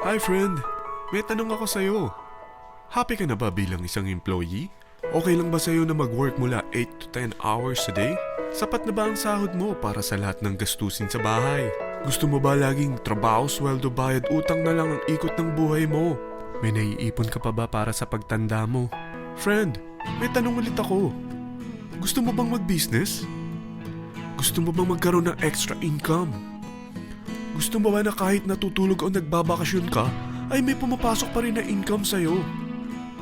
Hi friend, may tanong ako sa'yo. Happy ka na ba bilang isang employee? Okay lang ba sa'yo na mag-work mula 8 to 10 hours a day? Sapat na ba ang sahod mo para sa lahat ng gastusin sa bahay? Gusto mo ba laging trabaho, sweldo, bayad, utang na lang ang ikot ng buhay mo? May naiipon ka pa ba para sa pagtanda mo? Friend, may tanong ulit ako. Gusto mo bang mag-business? Gusto mo bang magkaroon ng extra income? Gusto mo ba na kahit natutulog o nagbabakasyon ka, ay may pumapasok pa rin na income sa'yo?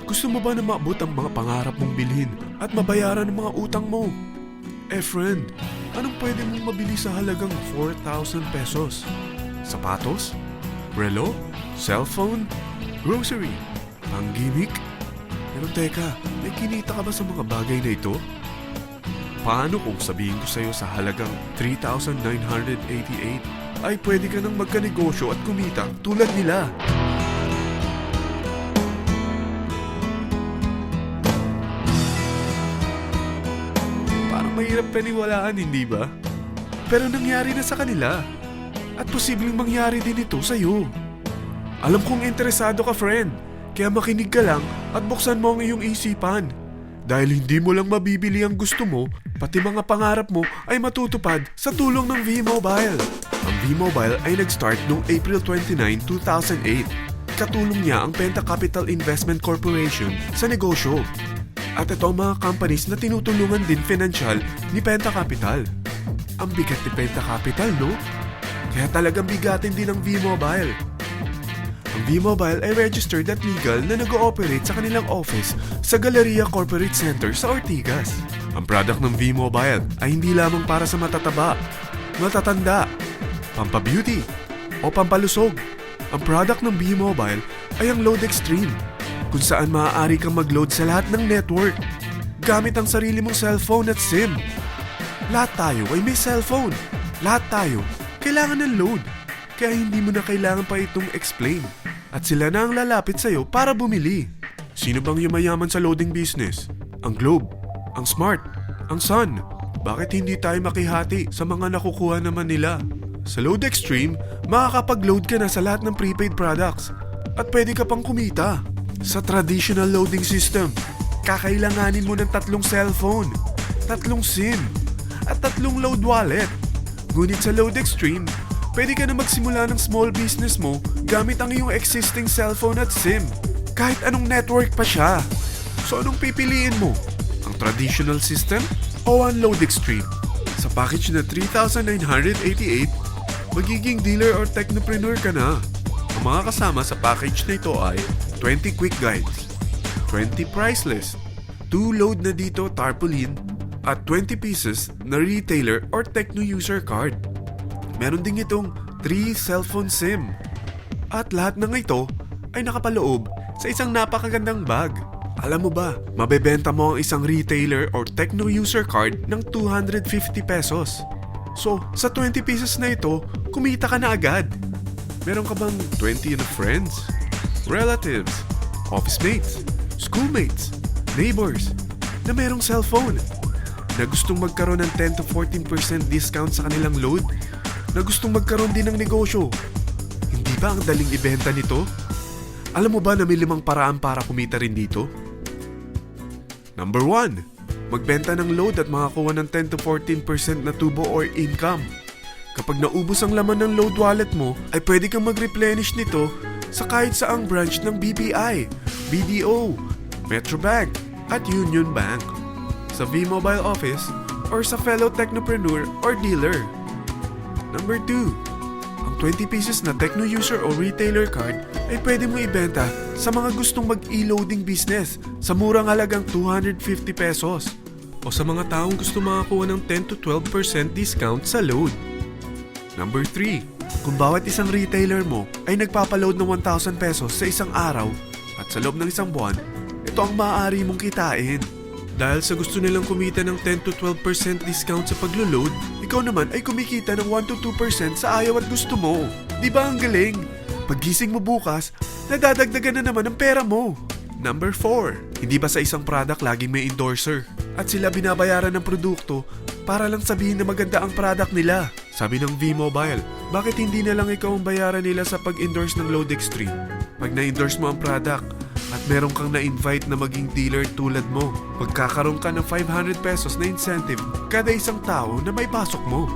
Gusto mo ba na maabot ang mga pangarap mong bilhin at mabayaran ang mga utang mo? Friend, anong pwede mong mabili sa halagang 4,000 pesos? Sapatos? Relo? Cellphone? Grocery? Pang-gimmick? Pero teka, may kinita ka ba sa mga bagay na ito? Paano kung sabihin ko sa'yo sa halagang 3,988 ay pwede ka nang magkanegosyo at kumita tulad nila? Parang mahirap paniwalaan, hindi ba? Pero nangyari na sa kanila. At posibleng mangyari din ito sa'yo. Alam kong interesado ka, friend. Kaya makinig ka lang at buksan mo ang iyong isipan. Dahil hindi mo lang mabibili ang gusto mo, pati mga pangarap mo ay matutupad sa tulong ng V-Mobile. Ang V-Mobile ay nag-start noong April 29, 2008. Katulong niya ang Penta Capital Investment Corporation sa negosyo. At ito ang mga companies na tinutulungan din financial ni Penta Capital. Ang bigat ni Penta Capital, no? Kaya talagang bigatin din ang V-Mobile. Ang V-Mobile ay registered at legal na nag-ooperate sa kanilang office sa Galleria Corporate Center sa Ortigas. Ang product ng V-Mobile ay hindi lamang para sa matataba, matatanda, pampabeauty, o pampalusog. Ang product ng V-Mobile ay ang Load Extreme, kung saan maaari kang mag-load sa lahat ng network gamit ang sarili mong cellphone at SIM. Lahat tayo ay may cellphone. Lahat tayo kailangan ng load. Kaya hindi mo na kailangan pa itong explain. At sila na ang lalapit sa'yo para bumili. Sino bang yumayaman sa loading business? Ang Globe, ang Smart, ang Sun. Bakit hindi tayo makihati sa mga nakukuha naman nila? Sa Load Extreme, makakapag-load ka na sa lahat ng prepaid products. At pwede ka pang kumita. Sa traditional loading system, kakailanganin mo ng 3 cellphone, 3 SIM, at 3 load wallet. Ngunit sa Load Extreme, pwede ka na magsimula ng small business mo gamit ang iyong existing cellphone at SIM. Kahit anong network pa siya. So anong pipiliin mo? Ang traditional system o ang Load Extreme? Sa package na 3,988, magiging dealer or technopreneur ka na. Ang mga kasama sa package na ito ay 20 quick guides, 20 price list, 2 load na dito tarpaulin, at 20 pieces na retailer or techno user card. Meron din itong 3 cellphone SIM. At lahat ng ito ay nakapaloob sa isang napakagandang bag. Alam mo ba, mabebenta mo ang isang retailer or techno user card ng 250 pesos. So, sa 20 pieces na ito, kumita ka na agad. Meron ka bang 20 na friends, relatives, office mates, schoolmates, neighbors na merong cellphone, na gustong magkaroon ng 10 to 14% discount sa kanilang load, na gustong magkaroon din ng negosyo? Hindi ba ang daling ibenta nito? Alam mo ba na may 5 paraan para kumita rin dito? Number 1. Magbenta ng load at makakuha ng 10 to 14% na tubo or income. Kapag naubos ang laman ng load wallet mo, ay pwede kang mag-replenish nito sa kahit saang branch ng BPI, BDO, Metrobank, at Union Bank, sa V-Mobile office, or sa fellow technopreneur or dealer. Number 2. Ang 20 pieces na techno user o retailer card ay pwede mo ibenta sa mga gustong mag-e-loading business sa murang halagang 250 pesos o sa mga taong gusto makakuha ng 10 to 12% discount sa load. Number 3. Kung bawat isang retailer mo ay nagpapaload ng 1,000 pesos sa isang araw at sa loob ng isang buwan, ito ang maaari mong kitain. Dahil sa gusto nilang kumita ng 10 to 12% discount sa paglo-load, ikaw naman ay kumikita ng 1 to 2% sa ayaw at gusto mo. Di ba ang galing? Paggising mo bukas, nadadagdagan na naman ang pera mo. Number 4. Hindi ba sa isang product laging may endorser? At sila binabayaran ng produkto para lang sabihin na maganda ang product nila. Sabi ng V-Mobile, bakit hindi na lang ikaw ang bayaran nila sa pag-endorse ng Load Extreme? Pag na-endorse mo ang product at meron kang na-invite na maging dealer tulad mo, magkakaroon ka ng 500 pesos na incentive kada isang tao na may pasok mo.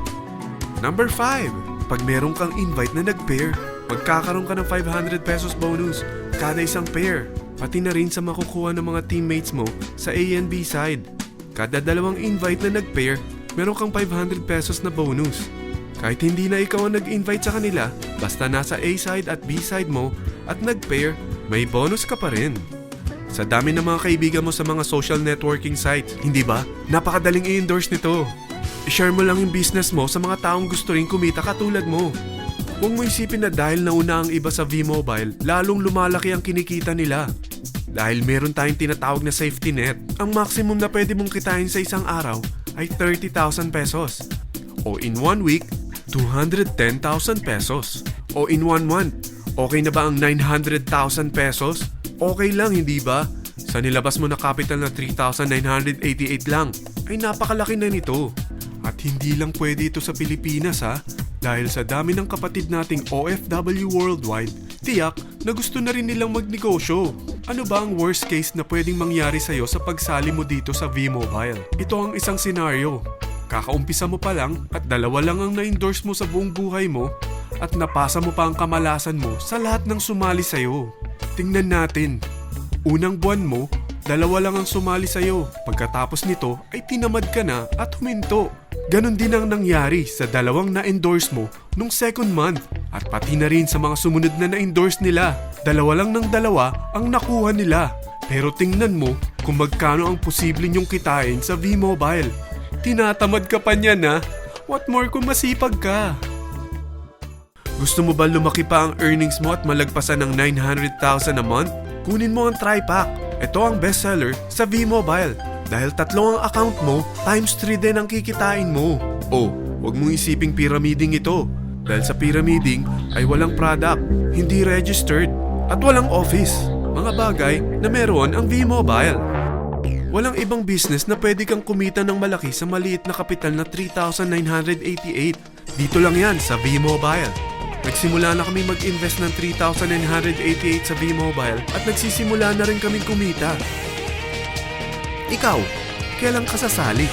Number 5, pag meron kang invite na nag-pair, magkakaroon ka ng 500 pesos bonus kada isang pair. Pati na rin sa makukuha ng mga teammates mo sa A and B side. Kada dalawang invite na nag-pair, meron kang 500 pesos na bonus. Kahit hindi na ikaw ang nag-invite sa kanila, basta nasa A side at B side mo at nag-pair, may bonus ka pa rin. Sa dami ng mga kaibigan mo sa mga social networking sites, hindi ba? Napakadaling i-endorse nito. I-share mo lang yung business mo sa mga taong gusto rin kumita katulad mo. Huwag mo isipin na dahil nauna ang iba sa V-Mobile, lalong lumalaki ang kinikita nila. Dahil meron tayong tinatawag na safety net, ang maximum na pwede mong kitain sa isang araw ay 30,000 pesos. O in 1 week, 210,000 pesos. O in 1 month, okay na ba ang 900,000 pesos? Okay lang, hindi ba? Sa nilabas mo na capital na 3,988 lang, ay napakalaki na nito. At hindi lang pwede ito sa Pilipinas ha, dahil sa dami ng kapatid nating OFW worldwide, tiyak na gusto na rin nilang magnegosyo. Ano ba ang worst case na pwedeng mangyari sa'yo sa pagsali mo dito sa V-Mobile? Ito ang isang senaryo. Kakaumpisa mo pa lang at 2 lang ang na-endorse mo sa buong buhay mo at napasa mo pa ang kamalasan mo sa lahat ng sumali sa'yo. Tingnan natin. Unang buwan mo, 2 lang ang sumali sa'yo. Pagkatapos nito ay tinamad ka na at huminto. Ganon din ang nangyari sa 2 na-endorse mo nung second month at pati na rin sa mga sumunod na na-endorse nila. 2 lang ng 2 ang nakuha nila. Pero tingnan mo kung magkano ang posible nyong kitain sa V-Mobile. Tinatamad ka pa niyan ha? What more kung masipag ka? Gusto mo ba lumaki pa ang earnings mo at malagpasan ng 900,000 a month? Kunin mo ang TriPack. Ito ang bestseller sa V-Mobile. Dahil 3 ang account mo, times 3 din ang kikitain mo. Oh, huwag mong isiping pyramiding ito. Dahil sa pyramiding ay walang product, hindi registered, at walang office. Mga bagay na meron ang V-Mobile. Walang ibang business na pwede kang kumita ng malaki sa maliit na kapital na 3,988. Dito lang yan sa V-Mobile. Nagsimula na kami mag-invest ng 3,988 sa V-Mobile at nagsisimula na rin kaming kumita. Ikaw, kailan ka sasali?